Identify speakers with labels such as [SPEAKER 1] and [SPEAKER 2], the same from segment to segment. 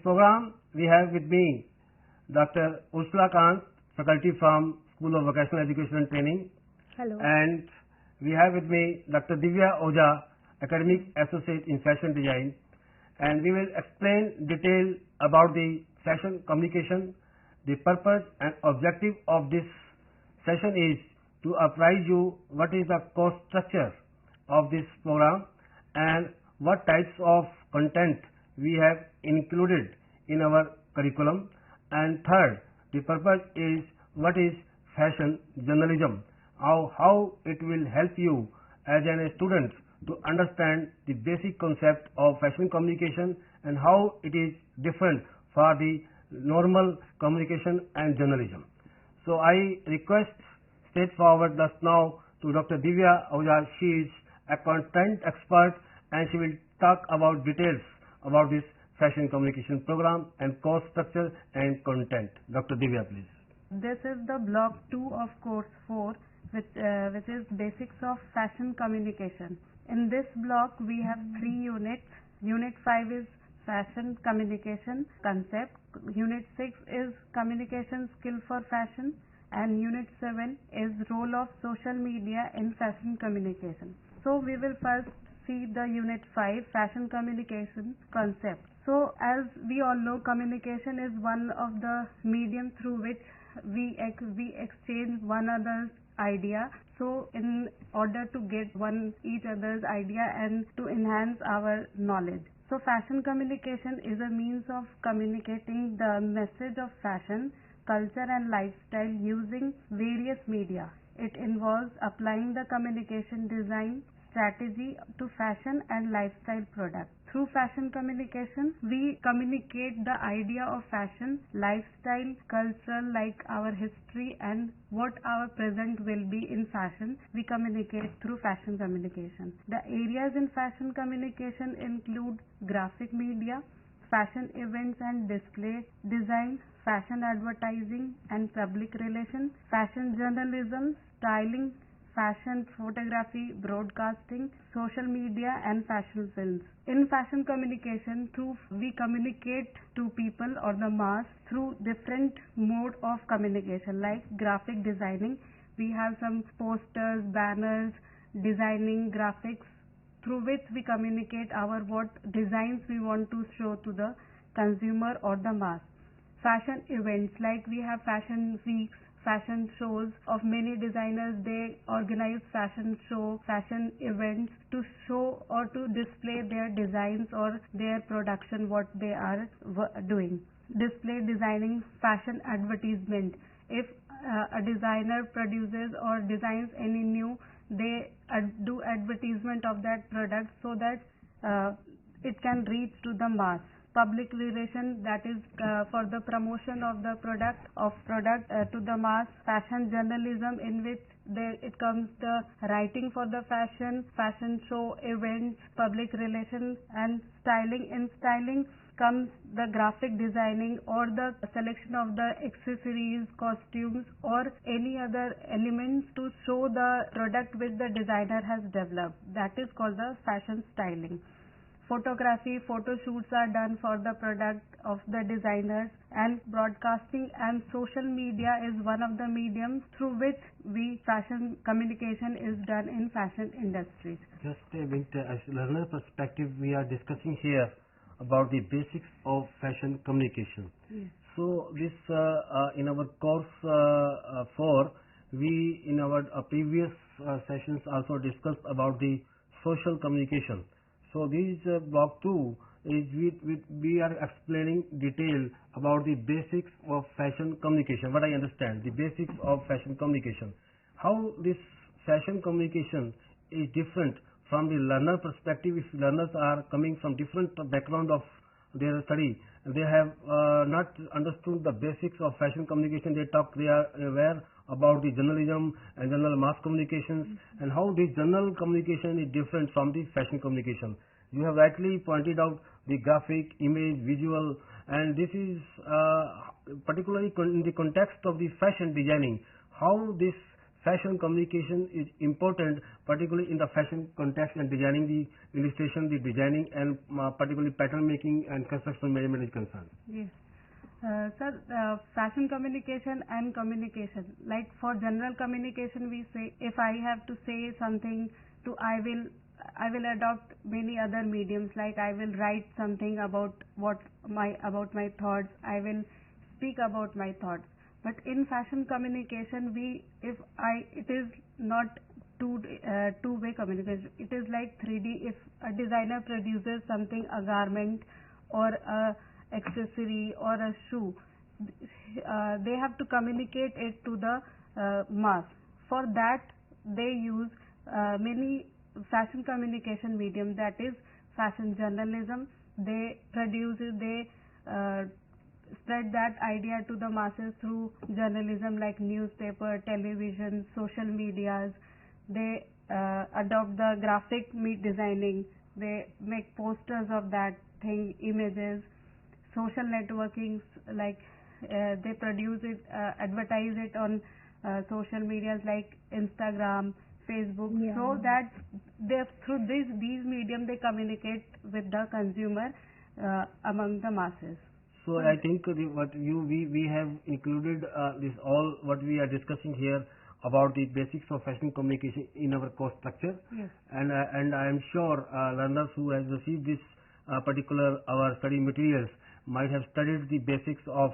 [SPEAKER 1] program, we have with me Dr. Ursula Kant, faculty from School of Vocational Education and Training.
[SPEAKER 2] Hello.
[SPEAKER 1] And we have with me Dr. Divya Oja, Academic Associate in Fashion Design. And we will explain detail about the fashion communication. The purpose and objective of this session is to apprise you what is the course structure of this program and what types of content we have included in our curriculum. And third, the purpose is what is fashion journalism, how it will help you as a student to understand the basic concept of fashion communication and how it is different for the normal communication and journalism. So I request straightforward thus now to Dr. Divya Oja. She is a content expert and she will talk about details about this fashion communication program and course structure and content. Dr. Divya, please.
[SPEAKER 2] This is the block 2 of course 4, which is basics of fashion communication. In this block we have 3 units. Unit 5 is fashion communication concept. Unit 6 is communication skill for fashion, and Unit 7 is role of social media in fashion communication. So we will first see the Unit 5, fashion communication concept. So as we all know, communication is one of the medium through which we exchange one another's idea. So in order to get each other's idea and to enhance our knowledge. So fashion communication is a means of communicating the message of fashion, culture and lifestyle using various media. It involves applying the communication design strategy to fashion and lifestyle products. Through fashion communication, we communicate the idea of fashion, lifestyle, culture like our history and what our present will be in fashion. We communicate through fashion communication. The areas in fashion communication include graphic media, fashion events and display design, fashion advertising and public relations, fashion journalism, styling, fashion photography, broadcasting, social media and fashion films. In fashion communication, we communicate to people or the mass through different mode of communication like graphic designing. We have some posters, banners, designing graphics through which we communicate what designs we want to show to the consumer or the mass. Fashion events, like we have fashion weeks, fashion shows of many designers. They organize fashion show, fashion events to show or to display their designs or their production, what they are doing. Display designing, fashion advertisement. If a designer produces or designs any new, they do advertisement of that product so that it can reach to the mass. Public relation, that is for the promotion of the product to the mass. Fashion journalism, in which it comes the writing for the fashion show, events, public relations and styling. In styling comes the graphic designing or the selection of the accessories, costumes or any other elements to show the product which the designer has developed. That is called the fashion styling. Photography, photo shoots are done for the product of the designers, and broadcasting and social media is one of the mediums through which fashion communication is done in fashion industries.
[SPEAKER 1] Just a bit as learner perspective, we are discussing here about the basics of fashion communication.
[SPEAKER 2] Yes.
[SPEAKER 1] So this in our course 4, we in our previous sessions also discussed about the social communication. So this block 2 is we are explaining detail about the basics of fashion communication. What I understand, the basics of fashion communication. How this fashion communication is different from the learner perspective. If learners are coming from different background of their study, they have not understood the basics of fashion communication. They are aware about the journalism and general mass communications and how the journal communication is different from the fashion communication. You have rightly pointed out the graphic, image, visual, and this is particularly in the context of the fashion designing, how this fashion communication is important, particularly in the fashion context and designing the illustration, the designing, and particularly pattern making and construction management is concerned.
[SPEAKER 2] Yes. Sir, fashion communication and communication. Like for general communication, we say if I have to say something to, I will adopt many other mediums. Like I will write something about my thoughts. I will speak about my thoughts. But in fashion communication, it is not two-way communication. It is like 3D. If a designer produces something, a garment or a accessory or a shoe, they have to communicate it to the mass. For that, they use many fashion communication medium, that is fashion journalism. They produce it, they spread that idea to the masses through journalism like newspaper, television, social medias. They adopt the graphic designing. They make posters of that thing, images, social networking, like they produce it, advertise it on social medias like Instagram, Facebook, so that through these medium they communicate with the consumer among the masses.
[SPEAKER 1] So I think we have included this all what we are discussing here about the basics of fashion communication in our course structure.
[SPEAKER 2] Yes.
[SPEAKER 1] And I am sure learners who have received this particular our study materials might have studied the basics of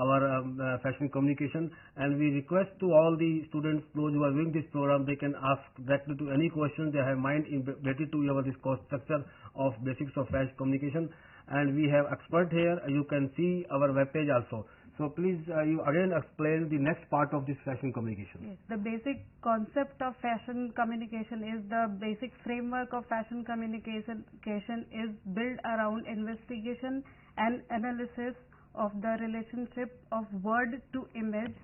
[SPEAKER 1] our fashion communication, and we request to all the students, those who are doing this program, they can ask directly to any questions they have in mind related to our this course structure of basics of fashion communication. And we have expert here. You can see our web page also. So please, you again explain the next part of this fashion communication.
[SPEAKER 2] Yes, the basic concept of fashion communication is the basic framework of fashion communication is built around investigation and analysis of the relationship of word to image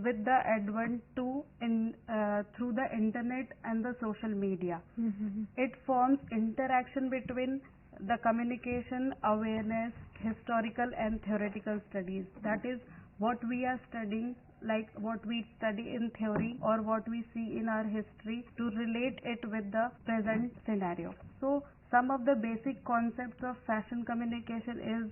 [SPEAKER 2] with the advent to through the internet and the social media. It forms interaction between the communication, awareness, historical and theoretical studies. That is what we are studying, like what we study in theory or what we see in our history, to relate it with the present scenario. So some of the basic concepts of fashion communication is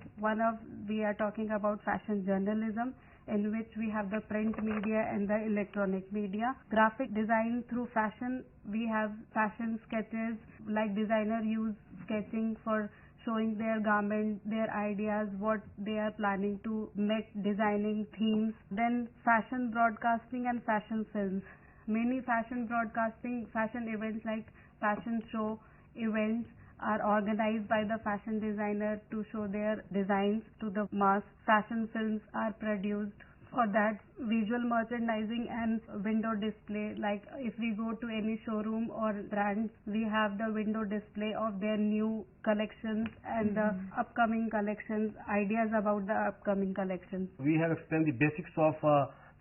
[SPEAKER 2] we are talking about fashion journalism, in which we have the print media and the electronic media. Graphic design through fashion, we have fashion sketches, like designer use sketching for showing their garment, their ideas, what they are planning to make, designing themes. Then fashion broadcasting and fashion films. Many fashion broadcasting, fashion events like fashion show events are organized by the fashion designer to show their designs to the mass. Fashion films are produced. For that, visual merchandising and window display, like if we go to any showroom or brands, we have the window display of their new collections and the upcoming collections, ideas about the upcoming collections.
[SPEAKER 1] We have explained the basics of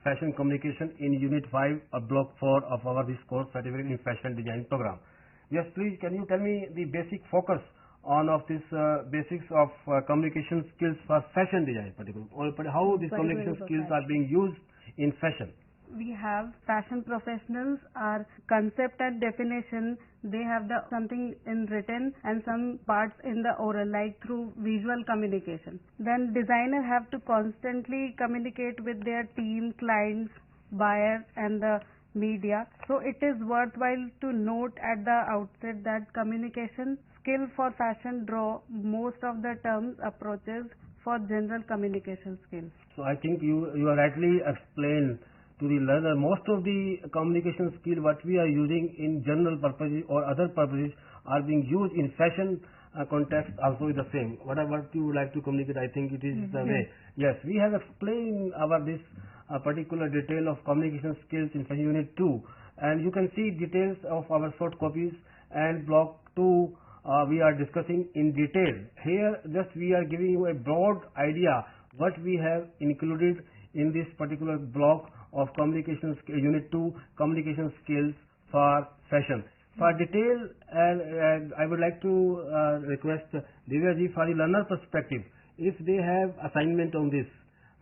[SPEAKER 1] fashion communication in Unit 5 of Block 4 of our this course certificate in fashion design program. Yes, please, can you tell me the basic focus on of this basics of communication skills for fashion design, particularly, or how these communication skills are being used in fashion?
[SPEAKER 2] We have fashion professionals, our concept and definition, they have something in written and some parts in the oral, like through visual communication. Then designer have to constantly communicate with their team, clients, buyers and the media. So it is worthwhile to note at the outset that communication skill for fashion draw most of the terms approaches for general communication skills.
[SPEAKER 1] So I think you are rightly explained to the learner. Most of the communication skill what we are using in general purposes or other purposes are being used in fashion context also is the same. Whatever you would like to communicate, I think it is the way. Yes, we have explained our this particular detail of communication skills in fashion unit 2, and you can see details of our short copies, and block 2 we are discussing in detail. Here just we are giving you a broad idea what we have included in this particular block of communication unit 2 communication skills for fashion. For detail, and I would like to request Divya ji for the learner perspective, if they have assignment on this,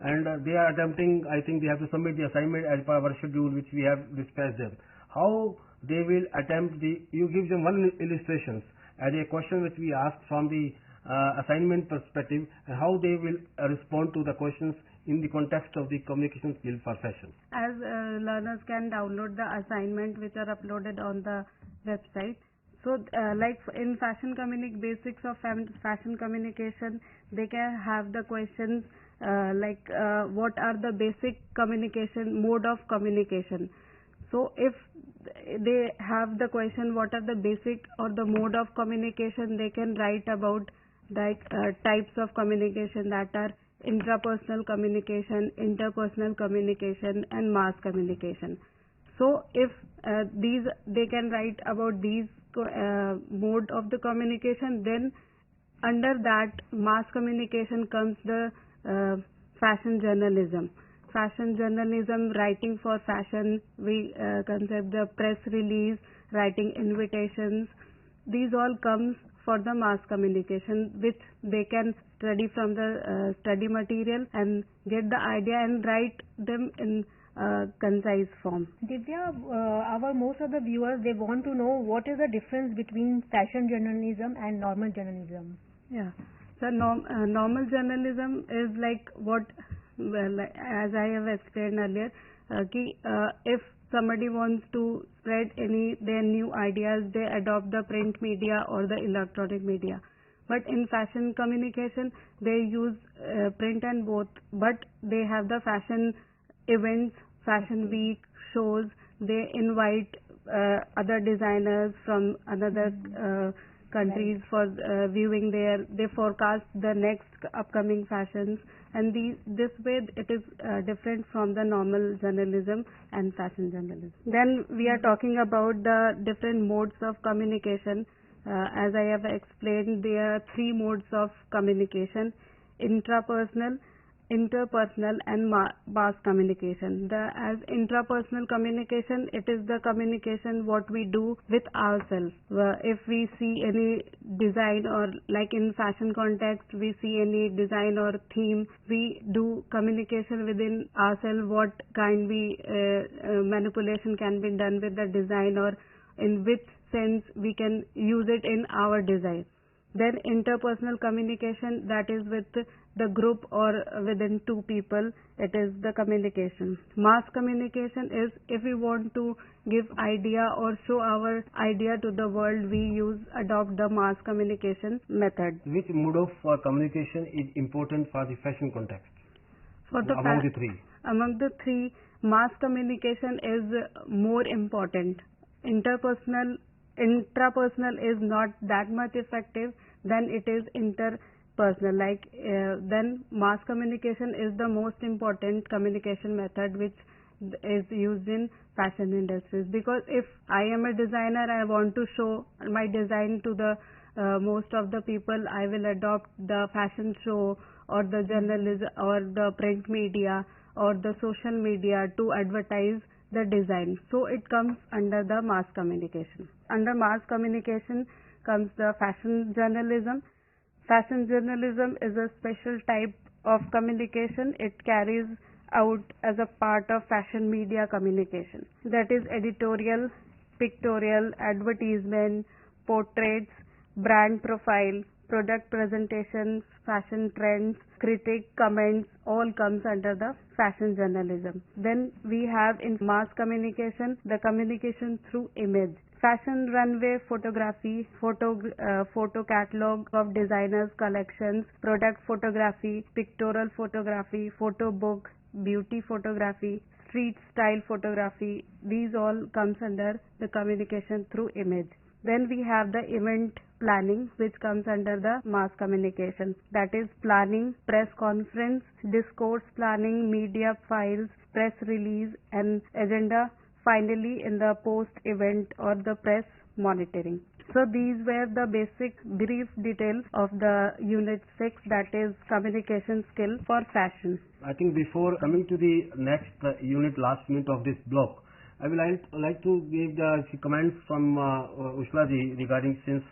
[SPEAKER 1] and they are attempting, I think they have to submit the assignment as per our schedule which we have dispatched them. How they will attempt you give them one illustrations as a question which we asked from the assignment perspective, and how they will respond to the questions in the context of the communication skill for fashion.
[SPEAKER 2] As learners can download the assignment which are uploaded on the website. So like in basics of fashion communication, they can have the questions what are the basic communication mode of communication. So if they have the question what are the basic or the mode of communication, they can write about types of communication, that are intrapersonal communication, interpersonal communication and mass communication. So if they can write about these mode of the communication, then under that mass communication comes the fashion journalism. Fashion journalism, writing for fashion, we concept the press release, writing invitations. These all comes for the mass communication, which they can study from the study material and get the idea and write them in concise form.
[SPEAKER 3] Divya, our most of the viewers, they want to know what is the difference between fashion journalism and normal journalism.
[SPEAKER 2] Yeah, so normal journalism is like what, as I have explained earlier, if somebody wants to spread their new ideas, they adopt the print media or the electronic media. But in fashion communication, they use print and both, but they have the fashion events, fashion week, shows. They invite other designers from another countries for viewing there. They forecast the next upcoming fashions, and this way it is different from the normal journalism and fashion journalism. Then we are talking about the different modes of communication. As I have explained, there are three modes of communication: intrapersonal, interpersonal and mass communication. As intrapersonal communication, it is the communication what we do with ourselves. If we see any design, or like in fashion context, we see any design or theme, we do communication within ourselves, what kind manipulation can be done with the design, or in which sense we can use it in our design. Then interpersonal communication, that is with the group or within two people, it is the communication. Mass communication is if we want to give idea or show our idea to the world, we adopt the mass communication method.
[SPEAKER 1] Which mode of communication is important for the fashion context? Among the three?
[SPEAKER 2] Among the three, mass communication is more important. Intrapersonal is not that much effective, then it is interpersonal. Then mass communication is the most important communication method which is used in fashion industries. Because if I am a designer, I want to show my design to the most of the people, I will adopt the fashion show or the journalism or the print media or the social media to advertise the design. So it comes under the mass communication. Under mass communication comes the fashion journalism. Fashion journalism is a special type of communication. It carries out as a part of fashion media communication. That is editorial, pictorial, advertisement, portraits, brand profile, product presentations, fashion trends, critic comments, all comes under the fashion journalism. Then we have in mass communication the communication through image. Fashion runway photography, photo catalog of designers' collections, product photography, pictorial photography, photo book, beauty photography, street style photography. These all comes under the communication through image. Then we have the event planning, which comes under the mass communication. That is planning, press conference, discourse planning, media files, press release and agenda. Finally, in the post-event or the press monitoring. So these were the basic brief details of the Unit 6, that is communication skill for fashion.
[SPEAKER 1] I think before coming to the next last unit of this block, I will like to give the comments from Ushla ji regarding, since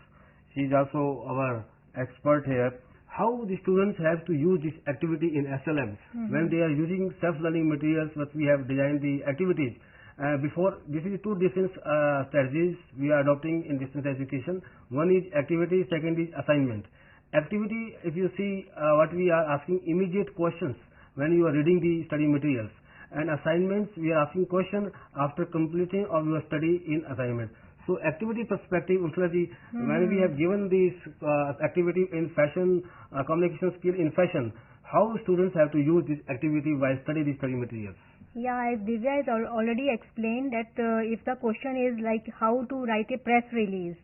[SPEAKER 1] she is also our expert here, how the students have to use this activity in SLMs when they are using self-learning materials, what we have designed the activities. Before, this is two different strategies we are adopting in distance education. One is activity, second is assignment. Activity, if you see what we are asking immediate questions when you are reading the study materials, and assignments we are asking questions after completing of your study in assignment. So activity perspective, Ursulaji, when we have given this activity in fashion, communication skill in fashion, how students have to use this activity while studying the study materials?
[SPEAKER 3] Yeah, as Divya has already explained that if the question is like how to write a press release,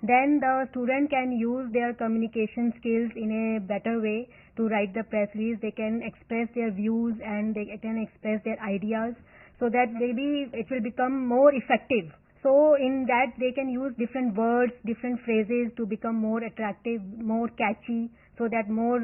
[SPEAKER 3] then the student can use their communication skills in a better way to write the press release. They can express their views and they can express their ideas so that maybe it will become more effective. So in that they can use different words, different phrases to become more attractive, more catchy, so that more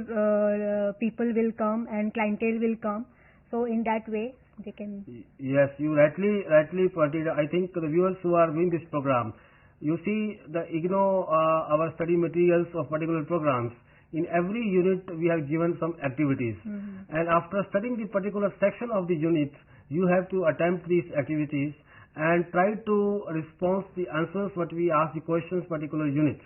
[SPEAKER 3] people will come and clientele will come. So in that way they can.
[SPEAKER 1] Yes, you rightly pointed. I think the viewers who are viewing this program, you see the IGNOU our study materials of particular programs. In every unit we have given some activities, and after studying the particular section of the unit, you have to attempt these activities and try to respond the answers what we ask the questions particular unit.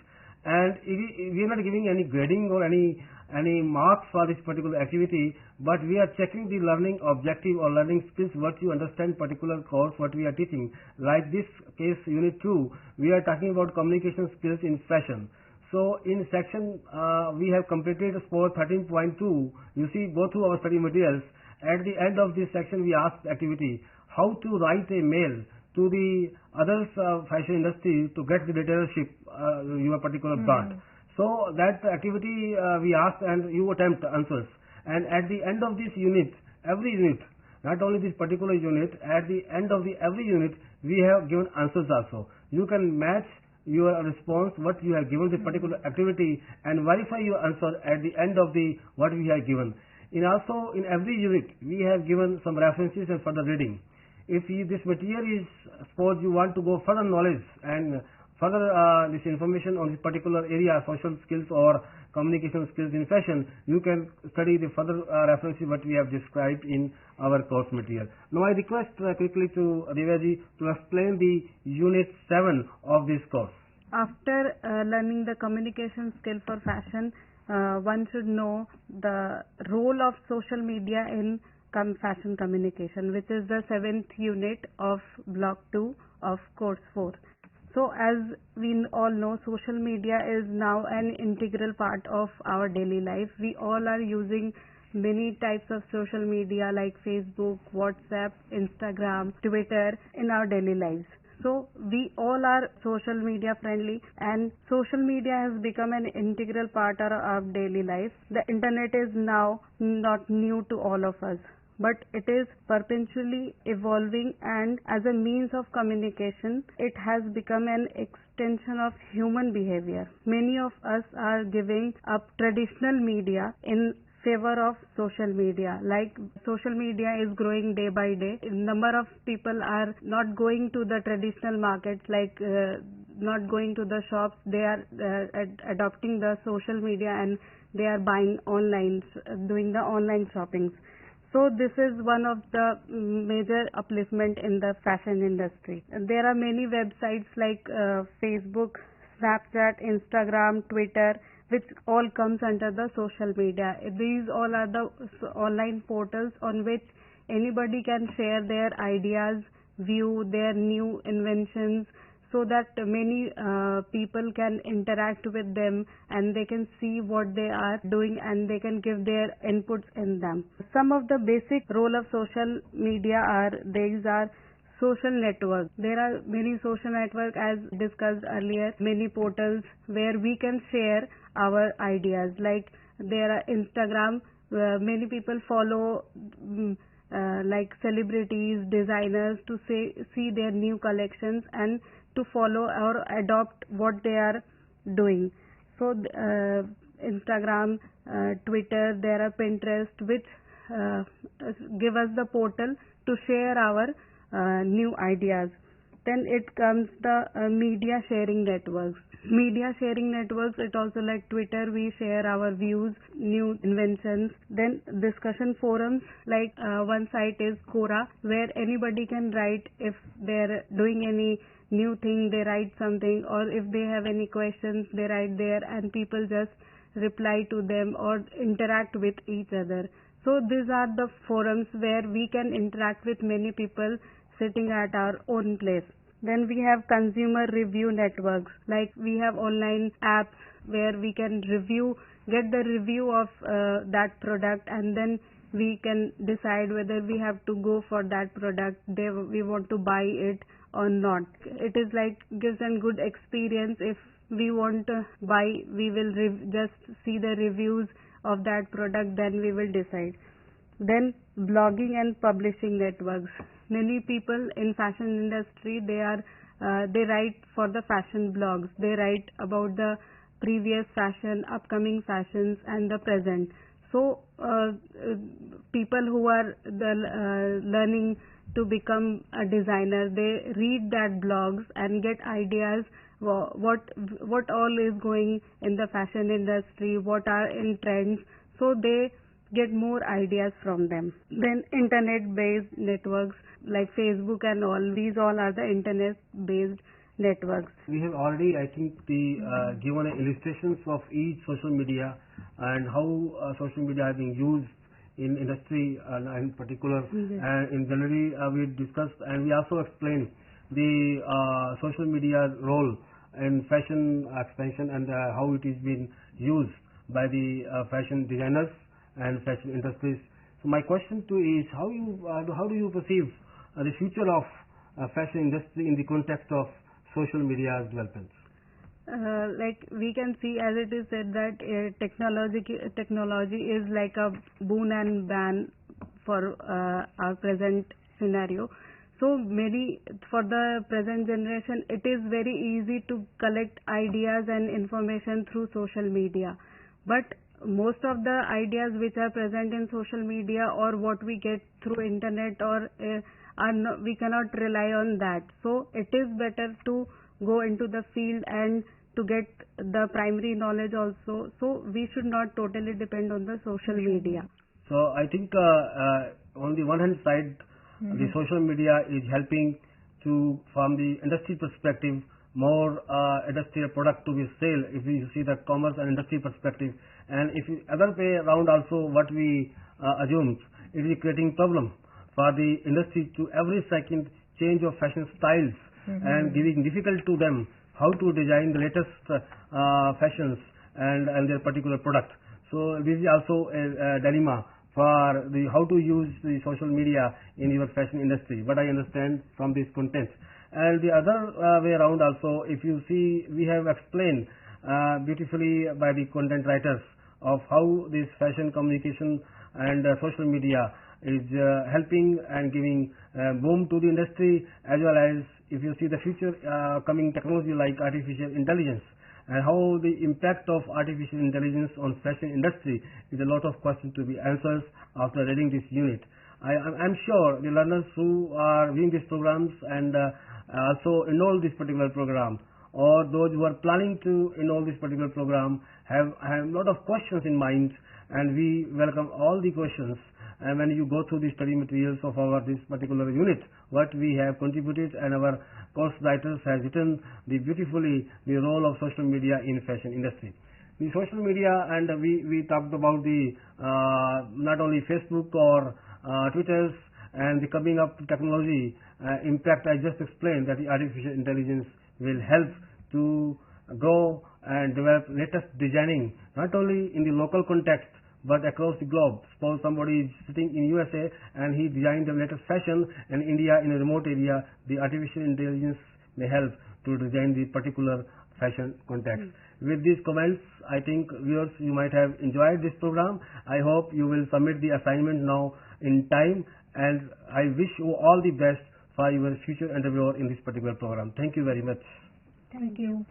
[SPEAKER 1] And we are not giving any grading or any marks for this particular activity, but we are checking the learning objective or learning skills what you understand particular course what we are teaching. Like this case unit 2, we are talking about communication skills in fashion. So in section we have completed score 13.2. You see go through our study materials. At the end of this section we ask activity how to write a mail to the others fashion industry to get the retailership your particular brand. So that activity we ask and you attempt answers. And at the end of this unit, every unit, not only this particular unit, at the end of every unit we have given answers also. You can match your response what you have given the particular activity and verify your answer at the end of the what we have given. In every unit we have given some references and further reading. If this material is, suppose you want to go further knowledge and further this information on this particular area, social skills or communication skills in fashion, you can study the further references what we have described in our course material. Now I request quickly to Divyaji to explain the unit 7 of this course.
[SPEAKER 2] After learning the communication skill for fashion, one should know the role of social media in fashion communication, which is the 7th unit of block 2 of course 4. So as we all know, social media is now an integral part of our daily life. We all are using many types of social media like Facebook, WhatsApp, Instagram, Twitter in our daily lives. So we all are social media friendly, and social media has become an integral part of our daily life. The internet is now not new to all of us, but it is perpetually evolving, and as a means of communication, it has become an extension of human behavior. Many of us are giving up traditional media in favor of social media. Like social media is growing day by day. Number of people are not going to the traditional markets, like not going to the shops. They are adopting the social media and they are buying online, doing the online shoppings. So this is one of the major upliftment in the fashion industry. There are many websites like Facebook, Snapchat, Instagram, Twitter, which all comes under the social media. These all are the online portals on which anybody can share their ideas, view their new inventions, so that many people can interact with them and they can see what they are doing and they can give their inputs in them. Some of the basic role of social media are, these are social networks. There are many social networks as discussed earlier, many portals where we can share our ideas. Like there are Instagram, many people follow like celebrities, designers to see their new collections and to follow or adopt what they are doing. So Instagram, Twitter, there are Pinterest, which give us the portal to share our new ideas. Then it comes the media sharing networks. Media sharing networks, it also like Twitter, we share our views, new inventions. Then discussion forums, like one site is Quora, where anybody can write if they're doing any new thing, they write something, or if they have any questions, they write there and people just reply to them or interact with each other. So these are the forums where we can interact with many people sitting at our own place. Then we have consumer review networks, like we have online apps where we can get the review of that product, and then we can decide whether we have to go for that product, we want to buy it or not. It is like gives a good experience. If we want to buy, we will just see the reviews of that product, then we will decide. Then blogging and publishing networks. Many people in fashion industry, they write for the fashion blogs. They write about the previous fashion, upcoming fashions, and the present. So people who are learning to become a designer, they read that blogs and get ideas what all is going in the fashion industry, what are in trends. So they get more ideas from them. Then internet-based networks like Facebook and all, these all are the internet-based networks.
[SPEAKER 1] We have already, I think, given illustrations of each social media and how social media are being used in industry in particular.
[SPEAKER 2] Yes.
[SPEAKER 1] And in generally we discussed and we also explained the social media role in fashion expansion and how it is being used by the fashion designers and fashion industries. So my question to you is how do you perceive the future of fashion industry in the context of social media developments?
[SPEAKER 2] Like we can see, as it is said, that technology is like a boon and ban for our present scenario. So for the present generation, it is very easy to collect ideas and information through social media. But most of the ideas which are present in social media or what we get through internet we cannot rely on that. So it is better to go into the field and to get the primary knowledge also. So we should not totally depend on the social media.
[SPEAKER 1] So I think on the one hand side, the social media is helping to, from the industry perspective, more industrial product to be sold if you see the commerce and industry perspective. And if you other way around also what we assumed, it is creating problem for the industry to every second change of fashion styles and giving difficult to them how to design the latest fashions and their particular product. So this is also a dilemma for how to use the social media in your fashion industry. But I understand from this content. And the other way around also, if you see, we have explained beautifully by the content writers of how this fashion communication and social media is helping and giving boom to the industry, as well as if you see the future coming technology like artificial intelligence and how the impact of artificial intelligence on fashion industry is a lot of questions to be answered after reading this unit. I'm sure the learners who are viewing these programs and also enroll this particular program, or those who are planning to enroll this particular program, have a lot of questions in mind, and we welcome all the questions. And when you go through the study materials of this particular unit, what we have contributed and our course writers has written beautifully the role of social media in fashion industry. The social media, and we talked about the not only Facebook or Twitter and the coming up technology impact. I just explained that the artificial intelligence will help to grow and develop latest designing, not only in the local context but across the globe. Suppose somebody is sitting in USA and he designed the latest fashion in India in a remote area, the artificial intelligence may help to design the particular fashion context. With these comments, I think viewers, you might have enjoyed this program. I hope you will submit the assignment now in time, and I wish you all the best for your future endeavor in this particular program. Thank you very much.
[SPEAKER 3] Thank you.